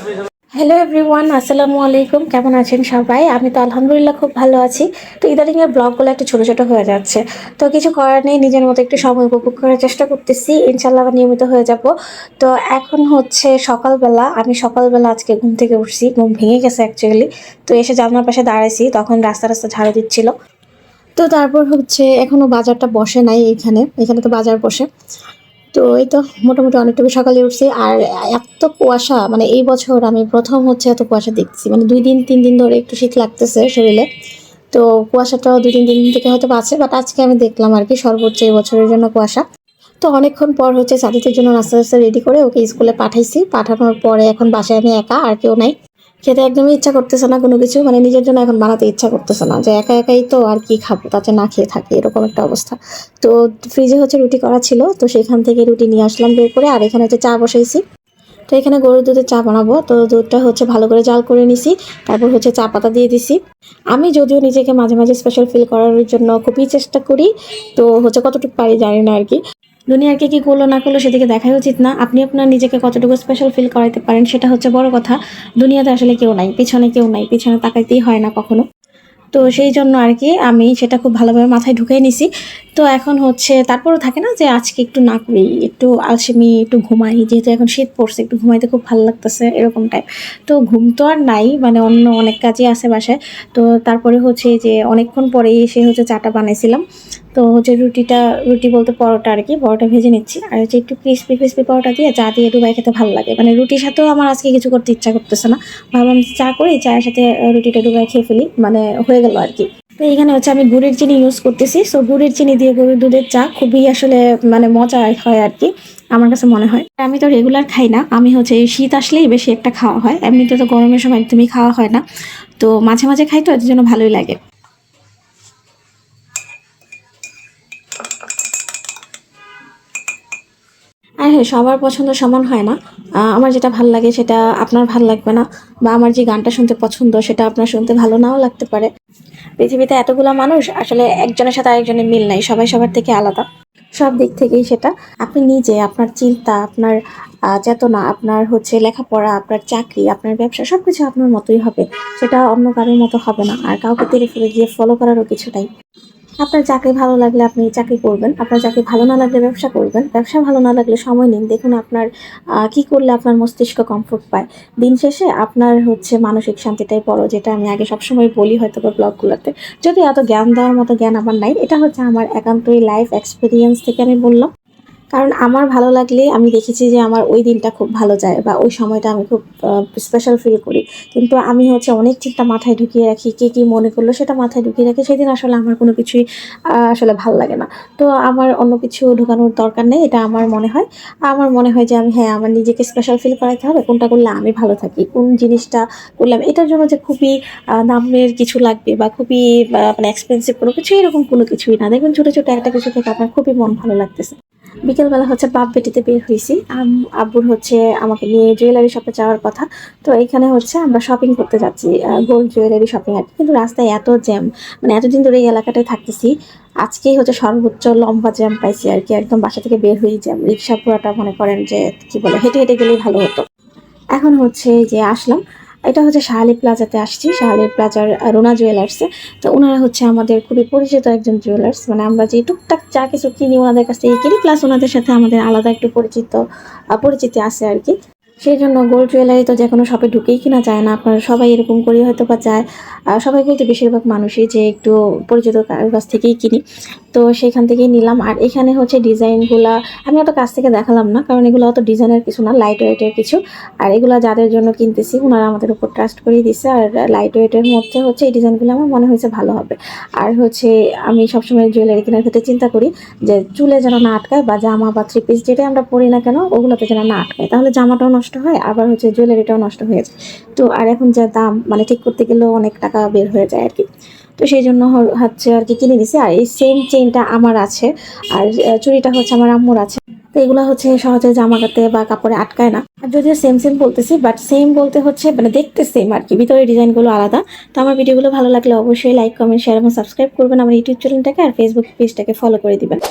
Hello everyone, আসসালামু আলাইকুম। কেমন আছেন সবাই? আমি তো আলহামদুলিল্লাহ খুব ভালো আছি। তো ইদানিং এর ব্লগগুলো একটু ছোট ছোট হয়ে যাচ্ছে, তো কিছু করার নেই, নিজের মতো একটু সময় উপভোগ করার চেষ্টা করতেছি। ইনশাল্লাহ আবার নিয়মিত হয়ে যাব। তো এখন হচ্ছে সকালবেলা, আমি সকালবেলা আজকে ঘুম থেকে উঠছি, ঘুম ভেঙে গেছে অ্যাকচুয়ালি। তো এসে জানলার পাশে দাঁড়াইছি, তখন রাস্তা রাস্তা ঝাড়ু দিচ্ছিল। তো তারপর হচ্ছে এখনো বাজারটা বসে নাই, এখানে এখানে তো বাজার বসে। তো এই তো মোটামুটি অনেকটুকু সকালে উঠছি। আর এত কুয়াশা, মানে এই বছর আমি প্রথম হচ্ছে এত কুয়াশা দেখছি, মানে 2 দিন 3 দিন ধরে একটু শীত লাগতেছে শরীরে। তো কুয়াশাটাও 2 দিন 3 দিন থেকে হয়তো আছে, বাট আজকে আমি দেখলাম আর কি সর্বোচ্চ এই বছরের জন্য কুয়াশা। তো অনেকক্ষণ পর হচ্ছে সাদিতের জন্য নাস্তা টাস্তা রেডি করে ওকে স্কুলে পাঠাইছি। পাঠানোর পরে এখন বাসায় আমি একা, আর কেউ নাই। খেতে একদমই ইচ্ছা করতেছে না কোনো কিছু, মানে নিজের জন্য এখন বানাতে ইচ্ছা করতেছে না, যে একা একাই তো আর কি খাবো, তাতে না খেয়ে থাকি, এরকম একটা অবস্থা। তো ফ্রিজে হচ্ছে রুটি করা ছিল, তো সেখান থেকে রুটি নিয়ে আসলাম বের করে। আর এখানে হচ্ছে চা বসাইছি। তো এখানে গরুর দুধের চা বানাবো, তো দুধটা হচ্ছে ভালো করে জাল করে নিছি। তারপর হচ্ছে চা পাতা দিয়ে দিছি। আমি যদিও নিজেকে মাঝে মাঝে স্পেশাল ফিল করার জন্য খুবই চেষ্টা করি, তো হচ্ছে কতটুকু পারি জানি না আর কি। দুনিয়াকে কি করলো না করলো সেদিকে দেখাই উচিত না, আপনি আপনার নিজেকে কতটুকু স্পেশাল ফিল করাইতে পারেন সেটা হচ্ছে বড় কথা। দুনিয়াতে আসলে কেউ নাই, পিছনে কেউ নাই, পিছনে তাকাইতেই হয় না কখনো। তো সেই জন্য আর কি আমি সেটা খুব ভালোভাবে মাথায় ঢুকিয়ে নিছি। তো এখন হচ্ছে তারপরও থাকে না যে আজকে একটু না করি, একটু আলসেমি, একটু ঘুমাই, যেহেতু এখন শীত পড়ছে একটু ঘুমাইতে খুব ভালো লাগতেছে এরকম টাইপ। তো ঘুম তো আর নাই, মানে অন্য অনেক কাজই আছে বাসায়। তো তারপরে হচ্ছে যে অনেকক্ষণ পরেই এসে হচ্ছে চাটা বানাইছিলাম। তো হচ্ছে রুটি বলতে পরোটা আর কি, পরোটা ভেজে নিচ্ছি। আর হচ্ছে একটু ক্রিস্পি ক্রিস্পি পরোটা দিয়ে চা দিয়ে ডুবাই খেতে ভালো লাগে, মানে রুটির সাথেও আমার আজকে কিছু করতে ইচ্ছা করতেছে না। ভাবলাম চা করি, চায়ের সাথে রুটিটা ডুবাই খেয়ে ফেলি, মানে হয়ে গেল আর কি। তো এখানে হচ্ছে আমি গুড়ের চিনি ইউজ করতেছি। সো গুড়ের চিনি দিয়ে গরুর দুধের চা খুবই আসলে মানে মজা হয় আর কি, আমার কাছে মনে হয়। আমি তো রেগুলার খাই না, আমি হচ্ছে এই শীত আসলেই বেশি একটা খাওয়া হয়, এমনিতে তো গরমের সময় একদমই খাওয়া হয় না। তো মাঝে মাঝে খাই, তো এর জন্য ভালোই লাগে। আর হ্যাঁ, সবার পছন্দ সমান হয় না। আমার যেটা ভাল লাগে সেটা আপনার ভাল লাগবে না, বা আমার যে গানটা শুনতে পছন্দ সেটা আপনার শুনতে ভালো নাও লাগতে পারে। পৃথিবীতে এতগুলা মানুষ, আসলে একজনের সাথে আরেকজনের মিল নাই, সবাই সবার থেকে আলাদা সব দিক থেকেই। সেটা আপনি নিজে, আপনার চিন্তা, আপনার চেতনা, আপনার হচ্ছে লেখাপড়া, আপনার চাকরি, আপনার ব্যবসা, সবকিছু আপনার মতোই হবে। সেটা অন্য কারোর মতো হবে না, আর কাউকে তেড়ে ফুলে গিয়ে ফলো করারও কিছু নাই। আপনার চাকরি ভালো লাগলে আপনি চাকরি করবেন, আপনার চাকরি ভালো না লাগলে ব্যবসা করবেন, ব্যবসা ভালো না লাগলে সময় নিন, দেখুন আপনার কি করলে আপনার মস্তিষ্ক কমফোর্ট পায়। দিন শেষে আপনার হচ্ছে মানসিক শান্তিটাই বড়, যেটা আমি আগে সবসময় বলি হয়তো বা ব্লগগুলোতে। যদি এত জ্ঞান দেওয়ার মতো জ্ঞান আমার নাই, এটা হচ্ছে আমার একান্তই লাইফ এক্সপিরিয়েন্স থেকে আমি বললাম। কারণ আমার ভালো লাগলে আমি দেখেছি যে আমার ওই দিনটা খুব ভালো যায়, বা ওই সময়টা আমি খুব স্পেশাল ফিল করি। কিন্তু আমি হচ্ছে অনেক চিন্তা মাথায় ঢুকিয়ে রাখি, কে কী মনে করলো সেটা মাথায় ঢুকিয়ে রাখি, সেদিন আসলে আমার কোনো কিছুই আসলে ভালো লাগে না। তো আমার অন্য কিছু ঢুকানোর দরকার নেই, এটা আমার মনে হয়। আমার মনে হয় যে আমি, হ্যাঁ, আমার নিজেকে স্পেশাল ফিল করাতে হবে, কোনটা করলে আমি ভালো থাকি, কোন জিনিসটা করলে এটার জন্য যে খুবই দামের কিছু লাগবে, বা খুবই মানে এক্সপেন্সিভ কোনো কিছু, এরকম কোনো কিছুই না। দেখবেন ছোটো ছোটো একটা কিছু থেকে আপনার খুবই মন ভালো লাগতেছে। বিকেলবেলা হচ্ছে বাপ বেটিতে বের হয়েছি। আব্বুর হচ্ছে আমাকে নিয়ে জুয়েলারি শপে যাওয়ার কথা। তো এখানে হচ্ছে আমরা শপিং করতে যাচ্ছি, গোল্ড জুয়েলারি শপিং আর কি। কিন্তু রাস্তায় এত জ্যাম, মানে এতদিন ধরে এই এলাকাটায় থাকতেছি, আজকেই হচ্ছে সর্বোচ্চ লম্বা জ্যাম পাইছি আর কি। একদম বাসা থেকে বের হয়েই জ্যাম, রিক্সা পুরাটা মনে করেন যে কি বলে, হেঁটে হেঁটে গেলেই ভালো হতো। এখন হচ্ছে যে আসলাম, এটা হচ্ছে শাহালি প্লাজাতে আসছি, শাহালি প্লাজার রুনা জুয়েলার্সে। তো ওনারা হচ্ছে আমাদের খুবই পরিচিত একজন জুয়েলার্স, মানে আমরা যে টুকটাক যা কিছু কিনি ওনাদের কাছ থেকে কিনি, প্লাস ওনাদের সাথে আমাদের আলাদা একটু পরিচিতি আছে আর কি। সেই জন্য গোল্ড জুয়েলারি তো যে কোনো শপে ঢুকেই কিনা যায় না, আপনারা সবাই এরকম করে হয়তো বা যায়। সবাই বলতে বেশিরভাগ মানুষই যে একটু পরিচিত কারোর কাছ থেকেই কিনি। তো সেখান থেকেই নিলাম। আর এখানে হচ্ছে ডিজাইনগুলা আমি অত কাছ থেকে দেখালাম না, কারণ এগুলো অত ডিজাইনের কিছু না, লাইট ওয়েটের কিছু। আর এগুলো যাদের জন্য কিনতেছি ওনারা আমাদের উপর ট্রাস্ট করে দিচ্ছে। আর লাইট ওয়েটের মধ্যে হচ্ছে এই ডিজাইনগুলো আমার মনে হয়েছে ভালো হবে। আর হচ্ছে আমি সবসময় জুয়েলারি কেনার ক্ষেত্রে চিন্তা করি যে চুলে যেন না আটকায়, বা জামা বা থ্রি পিস যেটাই আমরা পরি না কেন ওগুলোতে যেন না আটকায়, তাহলে জামাটাও নষ্ট হয়, আবার হচ্ছে জুয়েলারিটাও নষ্ট হয়ে যায়। তো আর এখন যা দাম, মানে ঠিক করতে গেলেও অনেক টাকা বের হয়ে যায় আর কি। তো সেই জন্য হচ্ছে আর কি কিনে নিছি। আর এই সেম চেইনটা আমার আছে, আর চুড়িটা হচ্ছে আমার আম্মুর আছে। তো এগুলো হচ্ছে সহজে জামাতে বা কাপড়ে আটকায় না। আর যদিও সেম সেম বলতেছি, বাট সেম বলতে হচ্ছে মানে দেখতে সেম আর কি, ভিতরে ডিজাইনগুলো আলাদা। তো আমার ভিডিওগুলো ভালো লাগলে অবশ্যই লাইক, কমেন্ট, শেয়ার এবং সাবস্ক্রাইব করবেন আমার ইউটিউব চ্যানেলটাকে, আর ফেসবুক পেজটাকে ফলো করে দিবেন।